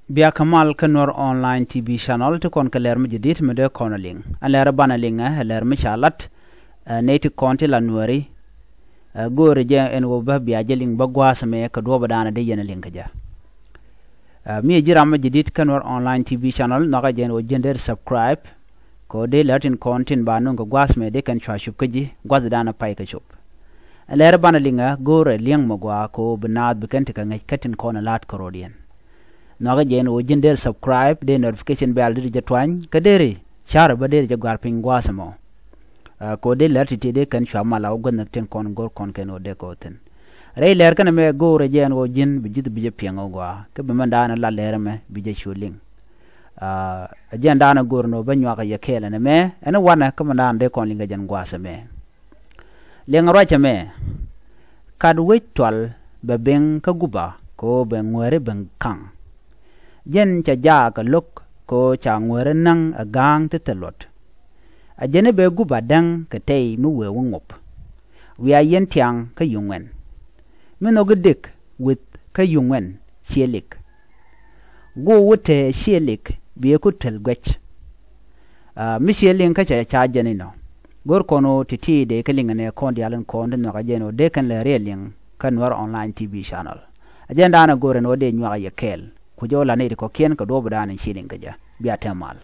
Bia Kamal Kanor online TV channel to kon kaler mi jidit mi de konaling. Alera banalinga aler mi chalat neti konti lanwari gore je en wo ba bia jeling bagwa same ka do badana de yena linga ja. Mi jiram mi jidit Kanor online TV channel naga jen wo jender subscribe ko de latin content banu ko gwas me de kan chwa shup kaji gwas dana pai ka shup. Alera banalinga gore liang magwa ko benad bekante ka ngai katin kona lat korodian. Naga jen wo jender subscribe de notification bell de jatwan kadere char ba de jagar pingwa samo ko de lati de kan shama la gon nakten kon gor kon ken o de ko ten re ler kan me go re jen wo jin bi jid bi je piango gwa ke be man dana la ler me bi je shuling jen dana gor no banyo ka yakela ne me ena wana ka man dan de kon linga jen gwa same lenga rocha me kad wetwal be ben ka guba ko be ngwere ben kang jen cha ja ka luk ko cha ngwere nang a gang te telot a jene be guba dang ka tei mu we ngop we a yen tiang ka yungwen mino gedik with ka yungwen shelik go wote shelik be ko tel gwech mi shelin ka cha jene no gor kono titi de kelinga ne kondi alan kondi no ka jeno de kan le reling Kanor online TV channel ajenda na gore no de nywa ya kel kujola ne ko kien ka do budana shilin kaja biya temal